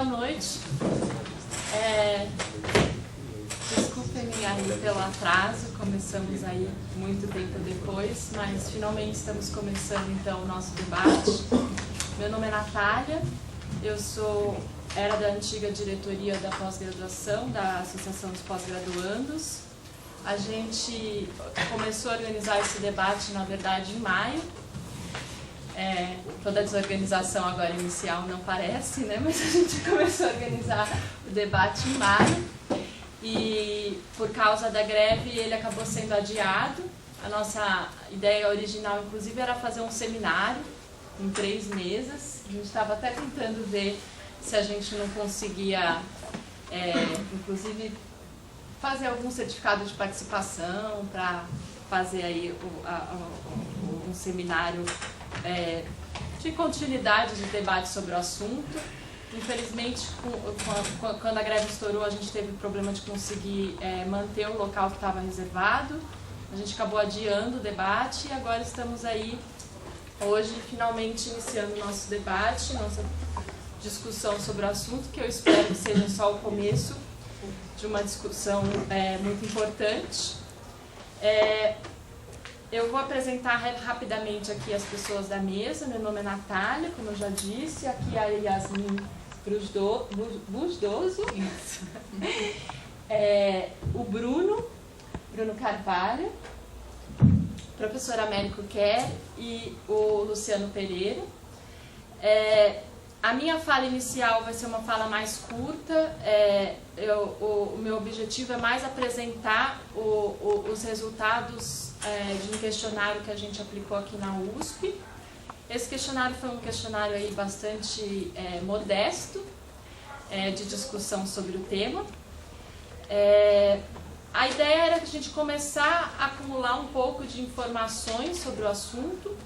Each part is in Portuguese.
Boa noite. Desculpem aí pelo atraso, começamos aí muito tempo depois, mas finalmente estamos começando então o nosso debate. Meu nome é Natália, era da antiga diretoria da pós-graduação, da Associação dos Pós-Graduandos. A gente começou a organizar esse debate, na verdade, em maio. Toda a desorganização agora inicial não parece, né? Mas a gente começou a organizar o debate em maio e por causa da greve ele acabou sendo adiado. A nossa ideia original, inclusive, era fazer um seminário em 3 mesas. A gente estava até tentando ver se a gente não conseguia, inclusive, fazer algum certificado de participação para fazer aí um seminário de continuidade de debate sobre o assunto. Infelizmente, quando a greve estourou, a gente teve o problema de conseguir manter o local que estava reservado. A gente acabou adiando o debate e agora estamos aí, hoje, finalmente iniciando o nosso debate, nossa discussão sobre o assunto, que eu espero que seja só o começo de uma discussão muito importante. Eu vou apresentar rapidamente aqui as pessoas da mesa. Meu nome é Natália, como eu já disse. Aqui é a Yasmin Busdoso. O Bruno Carvalho, o professor Américo Kerr e o Luciano Pereira. A minha fala inicial vai ser uma fala mais curta. O meu objetivo é mais apresentar os resultados de um questionário que a gente aplicou aqui na USP. Esse questionário foi um questionário aí bastante modesto, de discussão sobre o tema. A ideia era que a gente começar a acumular um pouco de informações sobre o assunto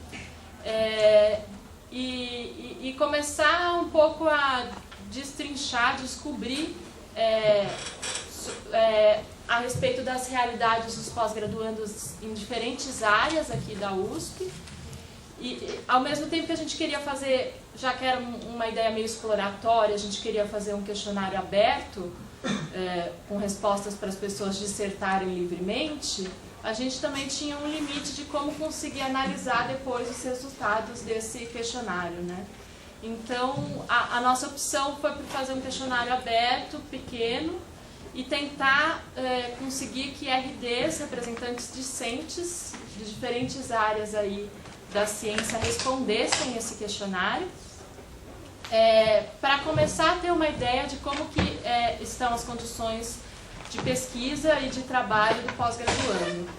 e começar um pouco a destrinchar, descobrir a respeito das realidades dos pós-graduandos em diferentes áreas aqui da USP. E ao mesmo tempo que a gente queria fazer, já que era uma ideia meio exploratória, a gente queria fazer um questionário aberto, com respostas para as pessoas dissertarem livremente, a gente também tinha um limite de como conseguir analisar depois os resultados desse questionário, né? Então, a nossa opção foi por fazer um questionário aberto, pequeno, e tentar conseguir que RDs, representantes discentes de diferentes áreas aí da ciência, respondessem esse questionário, para começar a ter uma ideia de como que estão as condições de pesquisa e de trabalho do pós-graduando.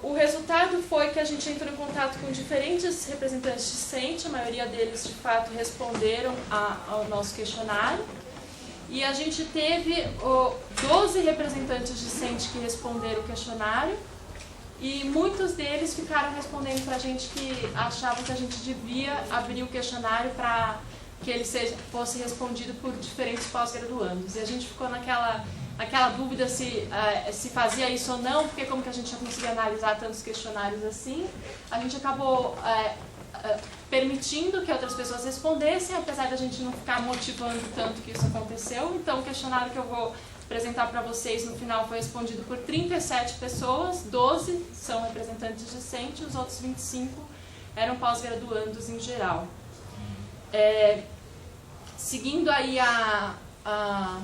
O resultado foi que a gente entrou em contato com diferentes representantes discentes, a maioria deles, de fato, responderam ao nosso questionário. E a gente teve 12 representantes discentes que responderam o questionário e muitos deles ficaram respondendo para a gente que achavam que a gente devia abrir o questionário para que ele fosse respondido por diferentes pós-graduandos. E a gente ficou naquela dúvida se fazia isso ou não, porque como que a gente já conseguia analisar tantos questionários assim. A gente acabou permitindo que outras pessoas respondessem, apesar de a gente não ficar motivando tanto que isso aconteceu. Então, o questionário que eu vou apresentar para vocês no final foi respondido por 37 pessoas, 12 são representantes discentes, os outros 25 eram pós-graduandos em geral. Seguindo aí a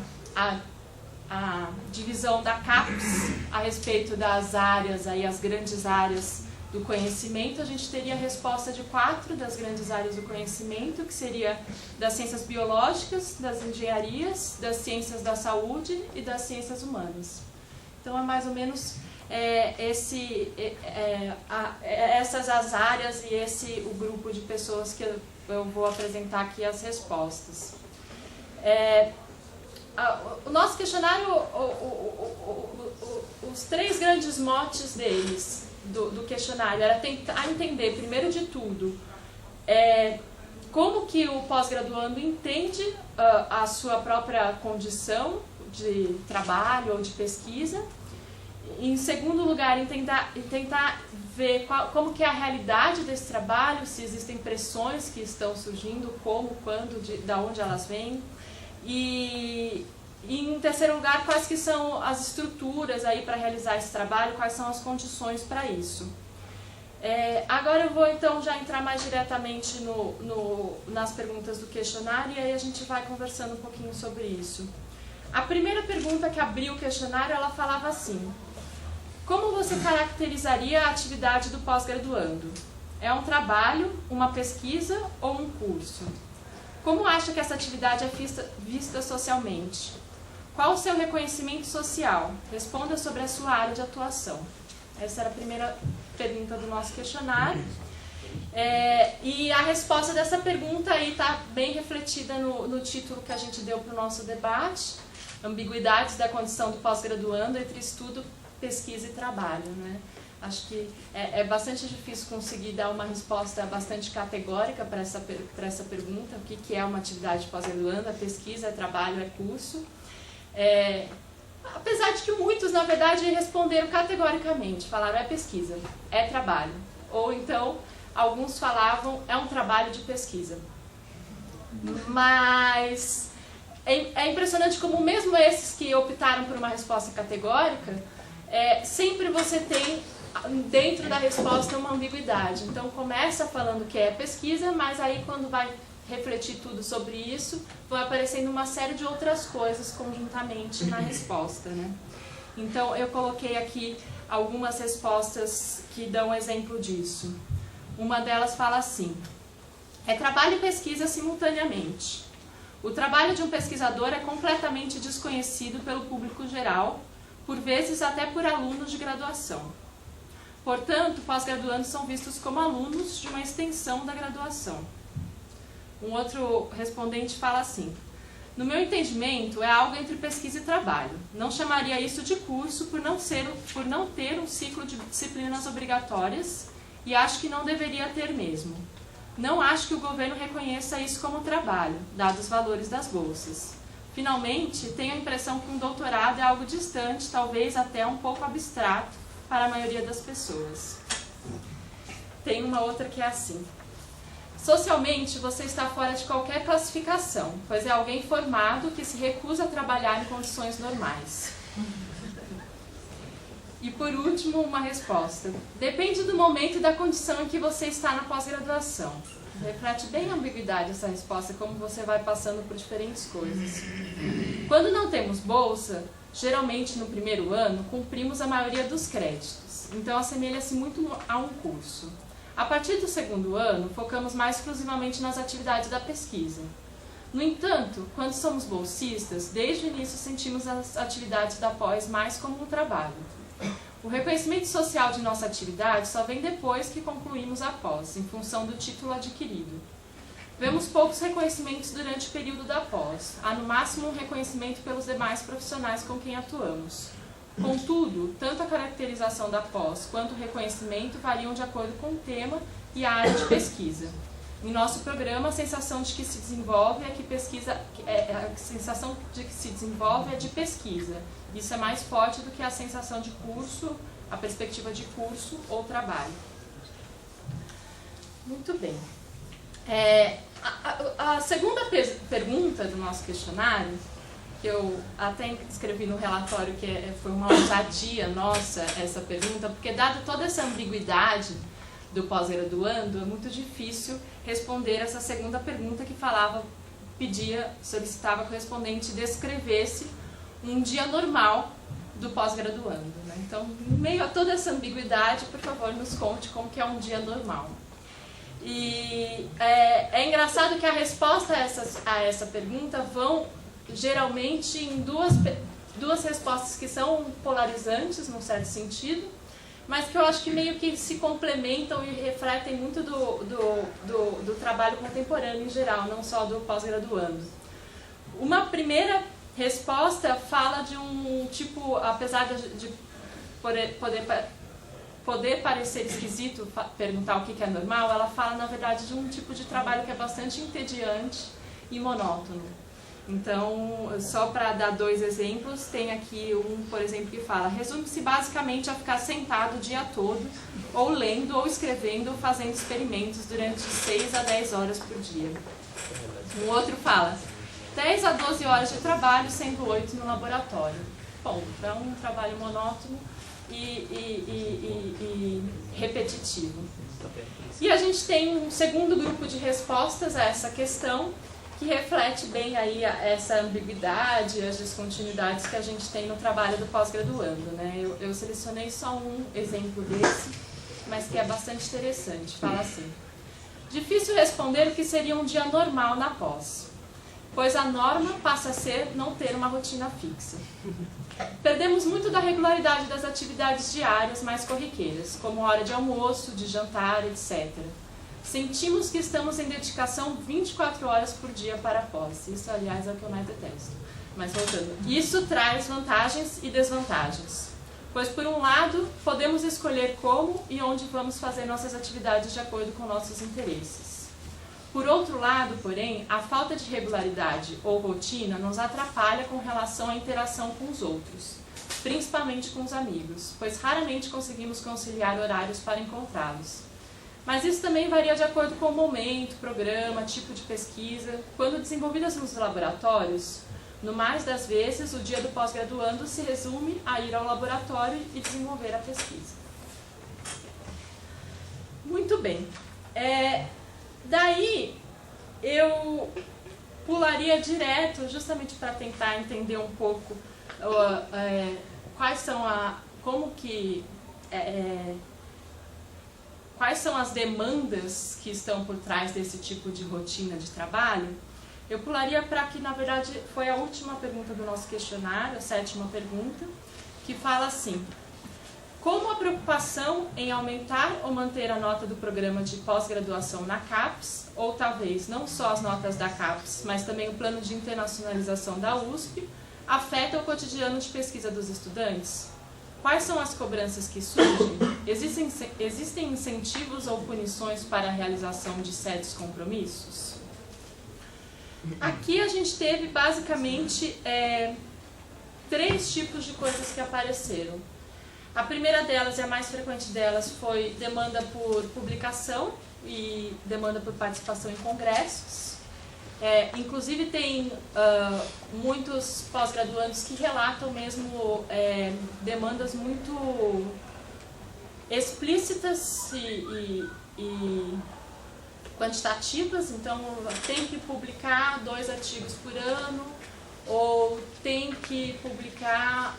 divisão da CAPES a respeito das áreas, aí, as grandes áreas do conhecimento, a gente teria a resposta de 4 das grandes áreas do conhecimento, que seria das ciências biológicas, das engenharias, das ciências da saúde e das ciências humanas. Então, é mais ou menos essas as áreas e o grupo de pessoas que eu vou apresentar aqui as respostas. O nosso questionário, os 3 grandes motes deles, do questionário, era tentar entender, primeiro de tudo, como que o pós-graduando entende a sua própria condição de trabalho ou de pesquisa. Em segundo lugar, tentar ver como que é a realidade desse trabalho, se existem pressões que estão surgindo, como, quando, de onde elas vêm. E em terceiro lugar, quais que são as estruturas aí para realizar esse trabalho, quais são as condições para isso. Agora eu vou então já entrar mais diretamente nas perguntas do questionário e aí a gente vai conversando um pouquinho sobre isso. A primeira pergunta que abriu o questionário, ela falava assim: como você caracterizaria a atividade do pós-graduando? É um trabalho, uma pesquisa ou um curso? Como acha que essa atividade é vista socialmente? Qual o seu reconhecimento social? Responda sobre a sua área de atuação. Essa era a primeira pergunta do nosso questionário. E a resposta dessa pergunta aí está bem refletida no título que a gente deu para o nosso debate: ambiguidades da condição do pós-graduando entre estudo, pesquisa e trabalho, né? Acho que é bastante difícil conseguir dar uma resposta bastante categórica para essa pergunta: o que é uma atividade pós-graduando, é pesquisa, é trabalho, é curso. Apesar de que muitos, na verdade, responderam categoricamente, falaram é pesquisa, é trabalho. Ou então, alguns falavam é um trabalho de pesquisa. Mas é impressionante como mesmo esses que optaram por uma resposta categórica, sempre você tem dentro da resposta uma ambiguidade. Então começa falando que é pesquisa, mas aí quando vai refletir tudo sobre isso, vai aparecendo uma série de outras coisas conjuntamente na resposta, né? Então eu coloquei aqui algumas respostas que dão exemplo disso. Uma delas fala assim: é trabalho e pesquisa simultaneamente. O trabalho de um pesquisador é completamente desconhecido pelo público geral, por vezes até por alunos de graduação. Portanto, pós-graduandos são vistos como alunos de uma extensão da graduação. Um outro respondente fala assim: no meu entendimento, é algo entre pesquisa e trabalho. Não chamaria isso de curso por não ter um ciclo de disciplinas obrigatórias e acho que não deveria ter mesmo. Não acho que o governo reconheça isso como trabalho, dados os valores das bolsas. Finalmente, tenho a impressão que um doutorado é algo distante, talvez até um pouco abstrato para a maioria das pessoas. Tem uma outra que é assim: socialmente, você está fora de qualquer classificação, pois é alguém formado que se recusa a trabalhar em condições normais. E por último, uma resposta: depende do momento e da condição em que você está na pós-graduação. Reflete bem a ambiguidade essa resposta, como você vai passando por diferentes coisas. Quando não temos bolsa, geralmente no primeiro ano, cumprimos a maioria dos créditos, então assemelha-se muito a um curso. A partir do segundo ano, focamos mais exclusivamente nas atividades da pesquisa. No entanto, quando somos bolsistas, desde o início sentimos as atividades da pós mais como um trabalho. O reconhecimento social de nossa atividade só vem depois que concluímos a pós, em função do título adquirido. Vemos poucos reconhecimentos durante o período da pós. Há no máximo um reconhecimento pelos demais profissionais com quem atuamos. Contudo, tanto a caracterização da pós quanto o reconhecimento variam de acordo com o tema e a área de pesquisa. Em nosso programa, a sensação de que se desenvolve é de pesquisa. Isso é mais forte do que a sensação de curso, a perspectiva de curso ou trabalho. Muito bem. A segunda pergunta do nosso questionário, que eu até escrevi no relatório que foi uma ousadia nossa essa pergunta, porque dada toda essa ambiguidade do pós-graduando, é muito difícil responder essa segunda pergunta que solicitava que o respondente descrevesse um dia normal do pós-graduando, né? Então, em meio a toda essa ambiguidade, por favor, nos conte como que é um dia normal. E é engraçado que a resposta a essa pergunta vão geralmente em duas respostas que são polarizantes, num certo sentido, mas que eu acho que meio que se complementam e refletem muito do trabalho contemporâneo em geral, não só do pós-graduando. Uma primeira resposta fala de um tipo, apesar de poder parecer esquisito perguntar o que é normal, ela fala, na verdade, de um tipo de trabalho que é bastante entediante e monótono. Então, só para dar 2 exemplos, tem aqui um, por exemplo, que fala: resume-se basicamente a ficar sentado o dia todo, ou lendo, ou escrevendo, ou fazendo experimentos durante 6 a 10 horas por dia. Um outro fala: 10 a 12 horas de trabalho, sendo 8 no laboratório. Bom, é um trabalho monótono e repetitivo. E a gente tem um segundo grupo de respostas a essa questão, que reflete bem aí essa ambiguidade, as descontinuidades que a gente tem no trabalho do pós-graduando, né? Eu selecionei só um exemplo desse, mas que é bastante interessante. Fala assim: difícil responder o que seria um dia normal na pós, pois a norma passa a ser não ter uma rotina fixa. Perdemos muito da regularidade das atividades diárias mais corriqueiras, como hora de almoço, de jantar, etc. Sentimos que estamos em dedicação 24 horas por dia para a pós. Isso, aliás, é o que eu mais detesto. Mas voltando. Isso traz vantagens e desvantagens. Pois, por um lado, podemos escolher como e onde vamos fazer nossas atividades de acordo com nossos interesses. Por outro lado, porém, a falta de regularidade ou rotina nos atrapalha com relação à interação com os outros, principalmente com os amigos, pois raramente conseguimos conciliar horários para encontrá-los. Mas isso também varia de acordo com o momento, programa, tipo de pesquisa. Quando desenvolvidas nos laboratórios, no mais das vezes, o dia do pós-graduando se resume a ir ao laboratório e desenvolver a pesquisa. Muito bem. Daí, eu pularia direto, justamente para tentar entender um pouco quais são quais são as demandas que estão por trás desse tipo de rotina de trabalho. Eu pularia para que, na verdade, foi a última pergunta do nosso questionário, a 7ª pergunta, que fala assim: como a preocupação em aumentar ou manter a nota do programa de pós-graduação na CAPES, ou talvez não só as notas da CAPES, mas também o plano de internacionalização da USP, afeta o cotidiano de pesquisa dos estudantes? Quais são as cobranças que surgem? Existem incentivos ou punições para a realização de certos compromissos? Aqui a gente teve basicamente 3 tipos de coisas que apareceram. A primeira delas, e a mais frequente delas, foi demanda por publicação e demanda por participação em congressos. Inclusive tem muitos pós-graduandos que relatam mesmo demandas muito explícitas e quantitativas. Então tem que publicar 2 artigos por ano, ou tem que publicar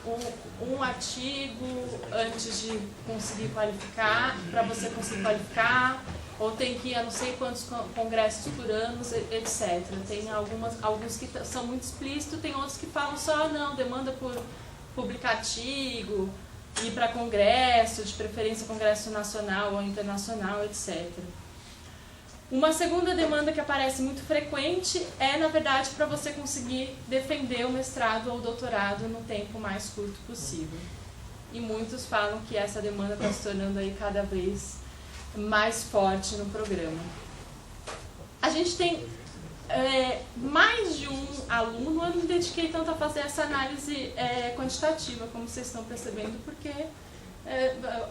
um artigo antes de conseguir qualificar, para você conseguir qualificar, ou tem que ir a não sei quantos congressos por ano, etc. Tem alguns que são muito explícitos, tem outros que falam só, não, demanda por publicar artigo, ir para congresso, de preferência congresso nacional ou internacional, etc. Uma segunda demanda que aparece muito frequente é, na verdade, para você conseguir defender o mestrado ou o doutorado no tempo mais curto possível. E muitos falam que essa demanda está se tornando aí cada vez mais forte no programa. A gente tem mais de um aluno. Eu não me dediquei tanto a fazer essa análise quantitativa, como vocês estão percebendo, porque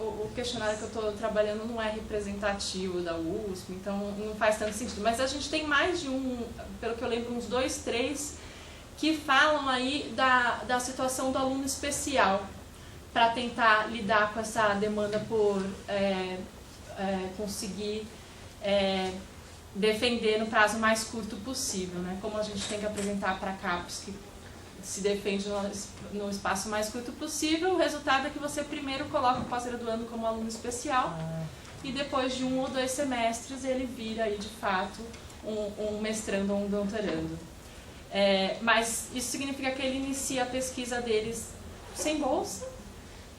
o questionário que eu estou trabalhando não é representativo da USP, então não faz tanto sentido. Mas a gente tem mais de um, pelo que eu lembro, uns 2, 3, que falam aí da situação do aluno especial, para tentar lidar com essa demanda por conseguir defender no prazo mais curto possível, né? Como a gente tem que apresentar para a CAPES que se defende no espaço mais curto possível, o resultado é que você primeiro coloca o pós-graduando como aluno especial e depois de 1 ou 2 semestres ele vira aí de fato um mestrando ou um doutorando. Mas isso significa que ele inicia a pesquisa deles sem bolsa,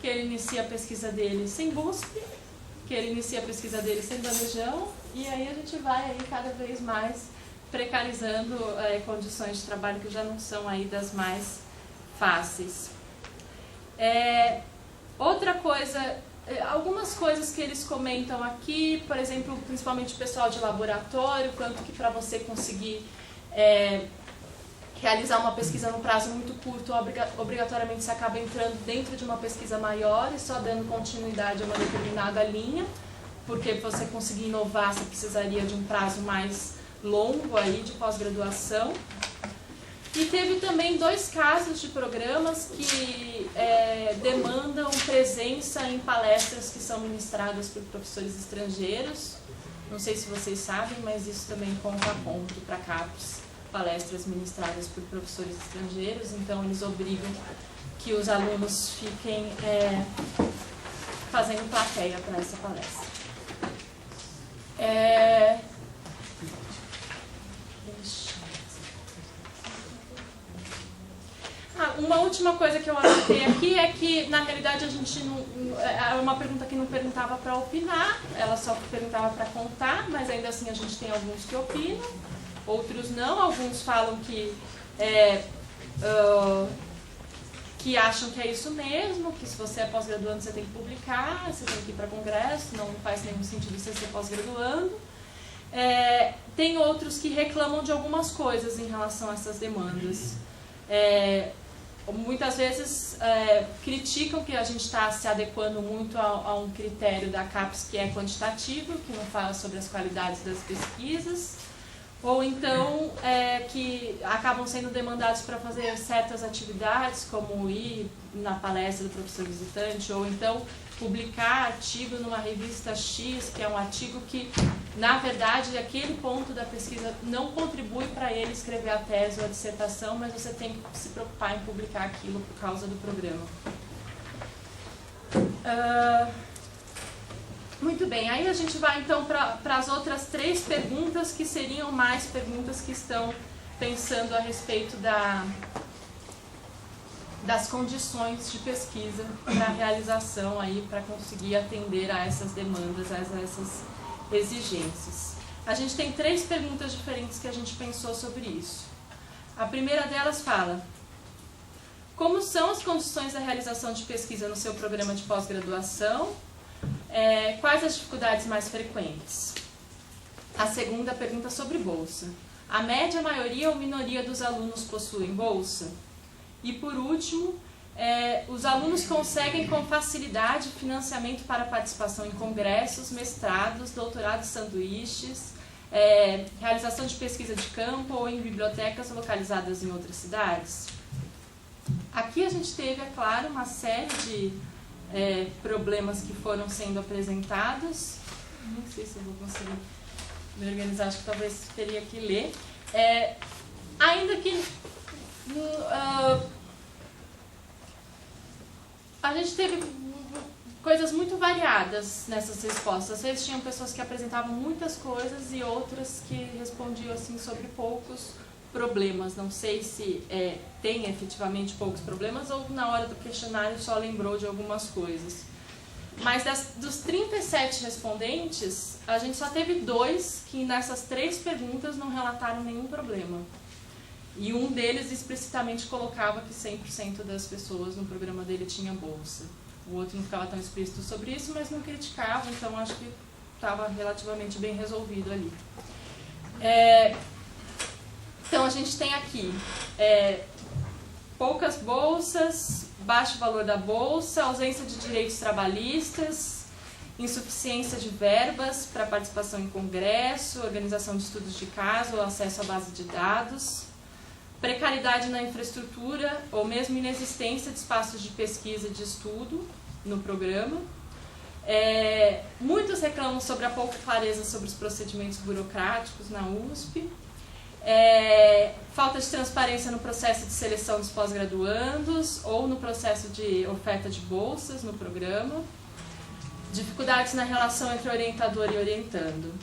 que ele inicia a pesquisa dele sem BUSP, que ele inicia a pesquisa dele sem bandejão, e aí a gente vai aí cada vez mais precarizando condições de trabalho que já não são aí das mais fáceis. Outra coisa, algumas coisas que eles comentam aqui, por exemplo, principalmente o pessoal de laboratório, quanto que para você conseguir realizar uma pesquisa num prazo muito curto, obrigatoriamente você acaba entrando dentro de uma pesquisa maior e só dando continuidade a uma determinada linha, porque para você conseguir inovar você precisaria de um prazo mais longo aí de pós-graduação. E teve também 2 casos de programas que demandam presença em palestras que são ministradas por professores estrangeiros. Não sei se vocês sabem, mas isso também conta a ponto para a CAPES, palestras ministradas por professores estrangeiros, então eles obrigam que os alunos fiquem fazendo plateia para essa palestra. Uma última coisa que eu anotei aqui é que, na realidade, a gente não... É uma pergunta que não perguntava para opinar, ela só perguntava para contar, mas ainda assim a gente tem alguns que opinam, outros não. Alguns falam que acham que é isso mesmo, que se você é pós-graduando você tem que publicar, você tem que ir para congresso, não faz nenhum sentido você ser pós-graduando. Tem outros que reclamam de algumas coisas em relação a essas demandas. Muitas vezes criticam que a gente está se adequando muito a um critério da CAPES que é quantitativo, que não fala sobre as qualidades das pesquisas, ou então que acabam sendo demandados para fazer certas atividades, como ir na palestra do professor visitante, ou então publicar artigo numa revista X, que é um artigo que, na verdade, aquele ponto da pesquisa não contribui para ele escrever a tese ou a dissertação, mas você tem que se preocupar em publicar aquilo por causa do programa. Muito bem, aí a gente vai então para as outras 3 perguntas, que seriam mais perguntas que estão pensando a respeito das condições de pesquisa para a realização, para conseguir atender a essas demandas, a essas exigências. A gente tem 3 perguntas diferentes que a gente pensou sobre isso. A primeira delas fala: como são as condições da realização de pesquisa no seu programa de pós-graduação? Quais as dificuldades mais frequentes? A segunda pergunta sobre bolsa: a média, maioria ou minoria dos alunos possuem bolsa? E por último, os alunos conseguem com facilidade financiamento para participação em congressos, mestrados, doutorados sanduíches, realização de pesquisa de campo ou em bibliotecas localizadas em outras cidades? Aqui a gente teve, é claro, uma série de problemas que foram sendo apresentados. Não sei se eu vou conseguir me organizar, acho que talvez teria que ler. Ainda que a gente teve coisas muito variadas nessas respostas. Às vezes tinham pessoas que apresentavam muitas coisas e outras que respondiam assim sobre poucos problemas. Não sei se tem efetivamente poucos problemas ou na hora do questionário só lembrou de algumas coisas. Mas dos 37 respondentes, a gente só teve 2 que nessas 3 perguntas não relataram nenhum problema. E um deles explicitamente colocava que 100% das pessoas no programa dele tinha bolsa. O outro não ficava tão explícito sobre isso, mas não criticava, então acho que estava relativamente bem resolvido ali. Então a gente tem aqui poucas bolsas, baixo valor da bolsa, ausência de direitos trabalhistas, insuficiência de verbas para participação em congresso, organização de estudos de caso ou acesso à base de dados, precariedade na infraestrutura ou mesmo inexistência de espaços de pesquisa e de estudo no programa. Muitos reclamam sobre a pouca clareza sobre os procedimentos burocráticos na USP. Falta de transparência no processo de seleção dos pós-graduandos ou no processo de oferta de bolsas no programa. Dificuldades na relação entre orientador e orientando.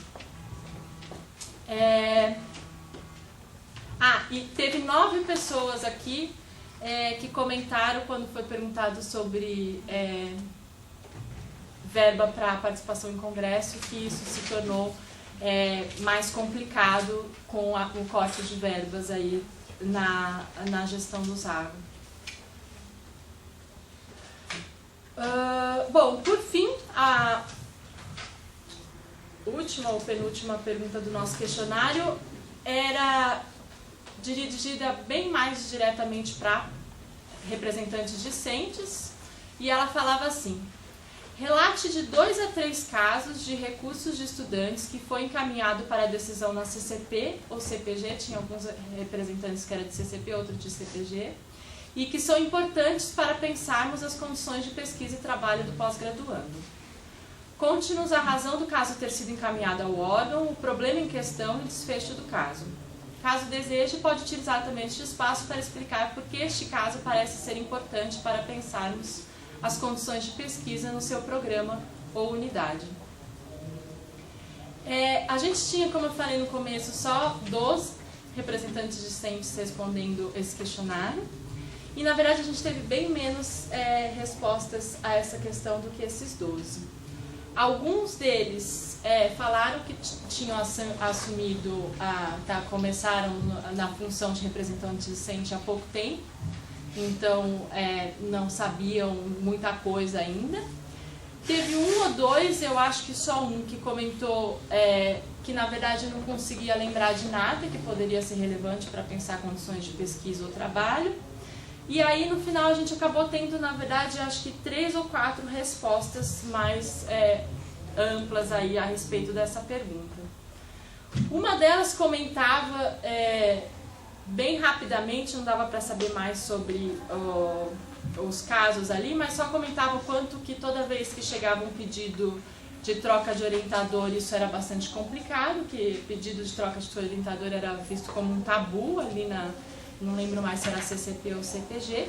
E teve 9 pessoas aqui que comentaram quando foi perguntado sobre verba para participação em congresso, que isso se tornou mais complicado com o corte de verbas aí na gestão do Zago. Bom, por fim, a última ou penúltima pergunta do nosso questionário era dirigida bem mais diretamente para representantes discentes, e ela falava assim: relate de 2 a 3 casos de recursos de estudantes que foi encaminhado para a decisão na CCP ou CPG, tinha alguns representantes que era de CCP, outros de CPG, e que são importantes para pensarmos as condições de pesquisa e trabalho do pós-graduando. Conte-nos a razão do caso ter sido encaminhado ao órgão, o problema em questão e o desfecho do caso. Caso deseje, pode utilizar também este espaço para explicar por que este caso parece ser importante para pensarmos as condições de pesquisa no seu programa ou unidade. A gente tinha, como eu falei no começo, só 12 representantes discentes respondendo esse questionário, e na verdade a gente teve bem menos respostas a essa questão do que esses 12. Alguns deles falaram que tinham assumido, começaram na função de representante discente há pouco tempo, então não sabiam muita coisa ainda. Teve 1 ou 2, eu acho que só um, que comentou que na verdade não conseguia lembrar de nada que poderia ser relevante para pensar condições de pesquisa ou trabalho. E aí no final a gente acabou tendo, na verdade, acho que 3 ou 4 respostas mais amplas aí a respeito dessa pergunta. Uma delas comentava bem rapidamente, não dava para saber mais sobre os casos ali, mas só comentava o quanto que toda vez que chegava um pedido de troca de orientador, isso era bastante complicado, que pedido de troca de orientador era visto como um tabu ali não lembro mais se era CCP ou CPG.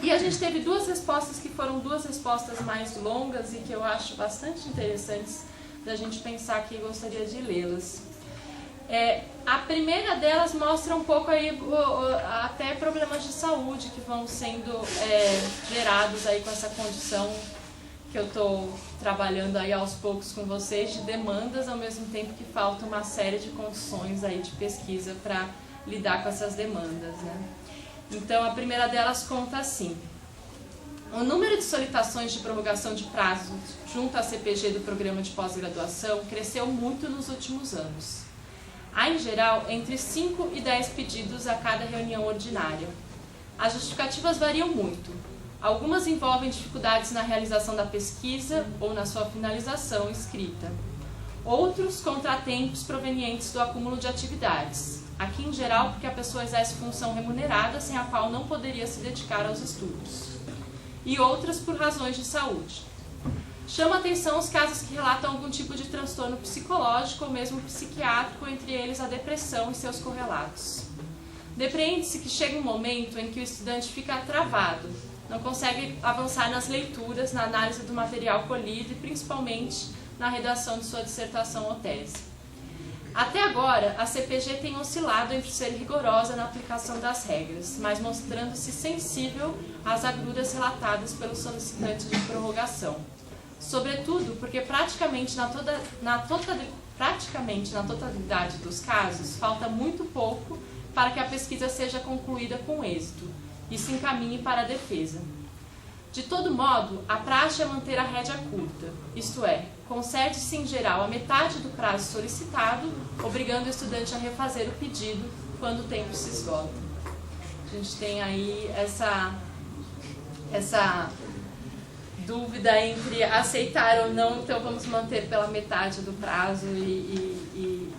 E a gente teve 2 respostas que foram 2 respostas mais longas e que eu acho bastante interessantes da gente pensar aqui e gostaria de lê-las. A primeira delas mostra um pouco aí até problemas de saúde que vão sendo gerados aí com essa condição que eu estou trabalhando aí aos poucos com vocês, de demandas, ao mesmo tempo que falta uma série de condições aí de pesquisa para lidar com essas demandas, né? Então, a primeira delas conta assim: o número de solicitações de prorrogação de prazo junto à CPG do programa de pós-graduação cresceu muito nos últimos anos. Há, em geral, entre 5 e 10 pedidos a cada reunião ordinária. As justificativas variam muito. Algumas envolvem dificuldades na realização da pesquisa ou na sua finalização escrita. Outros, contratempos provenientes do acúmulo de atividades. Aqui, em geral, porque a pessoa exerce função remunerada sem a qual não poderia se dedicar aos estudos. E outras por razões de saúde. Chama atenção os casos que relatam algum tipo de transtorno psicológico ou mesmo psiquiátrico, entre eles a depressão e seus correlatos. Depreende-se que chega um momento em que o estudante fica travado, não consegue avançar nas leituras, na análise do material colhido e principalmente na redação de sua dissertação ou tese. Até agora, a CPG tem oscilado entre ser rigorosa na aplicação das regras, mas mostrando-se sensível às agruras relatadas pelo solicitante de prorrogação. Sobretudo porque praticamente na totalidade dos casos, falta muito pouco para que a pesquisa seja concluída com êxito e se encaminhe para a defesa. De todo modo, a praxe é manter a rédea curta, isto é, concede-se em geral a metade do prazo solicitado, obrigando o estudante a refazer o pedido quando o tempo se esgota. A gente tem aí essa dúvida entre aceitar ou não, então vamos manter pela metade do prazo e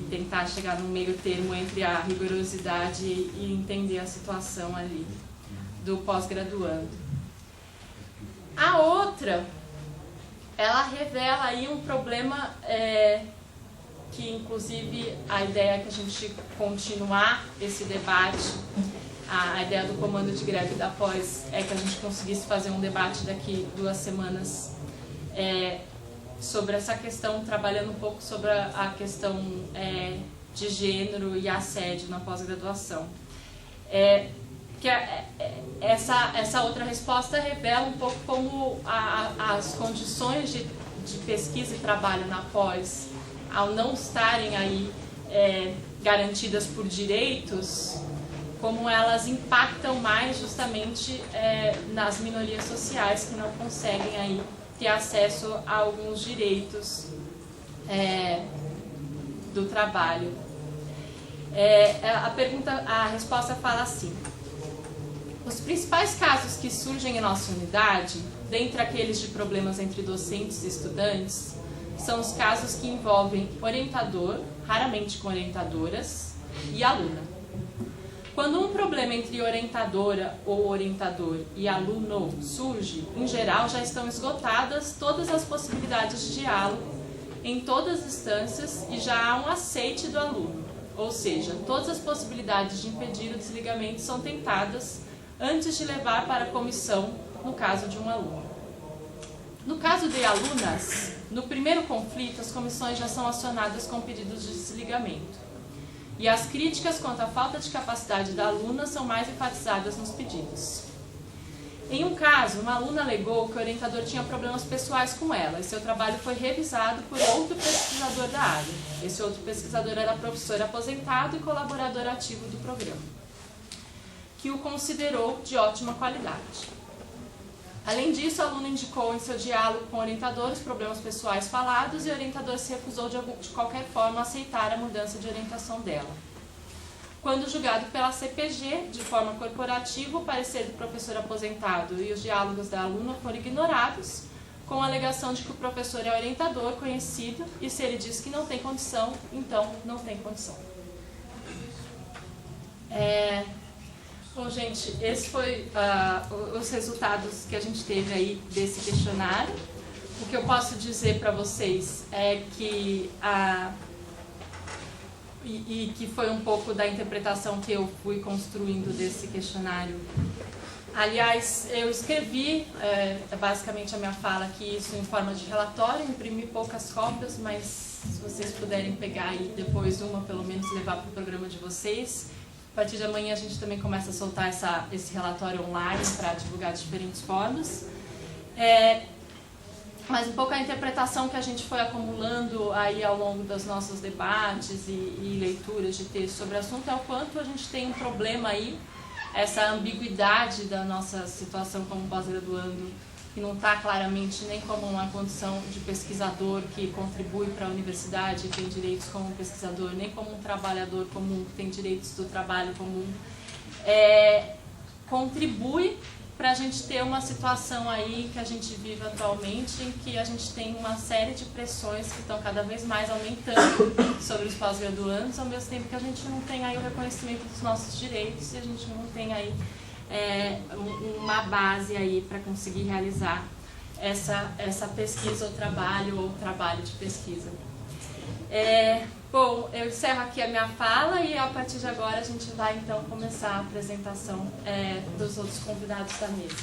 tentar chegar num meio termo entre a rigorosidade e entender a situação ali do pós-graduando. A outra, ela revela aí um problema que, inclusive, a ideia é que a gente continuar esse debate, a ideia do comando de greve da pós é que a gente conseguisse fazer um debate daqui 2 semanas sobre essa questão, trabalhando um pouco sobre a questão de gênero e assédio na pós-graduação. Que essa outra resposta revela um pouco como as condições de pesquisa e trabalho na pós, ao não estarem aí garantidas por direitos, como elas impactam mais justamente nas minorias sociais que não conseguem aí ter acesso a alguns direitos do trabalho. A resposta fala assim: os principais casos que surgem em nossa unidade, dentre aqueles de problemas entre docentes e estudantes, são os casos que envolvem orientador, raramente com orientadoras, e aluna. Quando um problema entre orientadora ou orientador e aluno surge, em geral já estão esgotadas todas as possibilidades de diálogo em todas as instâncias e já há um aceite do aluno, ou seja, todas as possibilidades de impedir o desligamento são tentadas antes de levar para a comissão, no caso de um aluno. No caso de alunas, no primeiro conflito, as comissões já são acionadas com pedidos de desligamento. E as críticas quanto à falta de capacidade da aluna são mais enfatizadas nos pedidos. Em um caso, uma aluna alegou que o orientador tinha problemas pessoais com ela e seu trabalho foi revisado por outro pesquisador da área. Esse outro pesquisador era professor aposentado e colaborador ativo do programa, que o considerou de ótima qualidade. Além disso, a aluna indicou em seu diálogo com o orientador os problemas pessoais falados e o orientador se recusou de qualquer forma a aceitar a mudança de orientação dela. Quando julgado pela CPG, de forma corporativa, o parecer do professor aposentado e os diálogos da aluna foram ignorados, com a alegação de que o professor é orientador conhecido e se ele diz que não tem condição, então não tem condição. Bom, gente, esses foram os resultados que a gente teve aí desse questionário. O que eu posso dizer para vocês é que que foi um pouco da interpretação que eu fui construindo desse questionário. Aliás, eu escrevi basicamente a minha fala aqui, isso em forma de relatório, imprimi poucas cópias, mas se vocês puderem pegar aí depois uma, pelo menos levar para o programa de vocês. A partir de amanhã a gente também começa a soltar esse relatório online para divulgar de diferentes formas. Mas um pouco a interpretação que a gente foi acumulando aí ao longo dos nossos debates e leituras de texto sobre o assunto é o quanto a gente tem um problema aí, essa ambiguidade da nossa situação como pós-graduando, que não está claramente nem como uma condição de pesquisador que contribui para a universidade e tem direitos como pesquisador, nem como um trabalhador comum que tem direitos do trabalho comum, contribui para a gente ter uma situação aí que a gente vive atualmente, em que a gente tem uma série de pressões que estão cada vez mais aumentando sobre os pós-graduandos, ao mesmo tempo que a gente não tem aí o reconhecimento dos nossos direitos e a gente não tem aí uma base aí para conseguir realizar essa pesquisa ou trabalho de pesquisa. Bom, eu encerro aqui a minha fala e a partir de agora a gente vai então começar a apresentação dos outros convidados da mesa.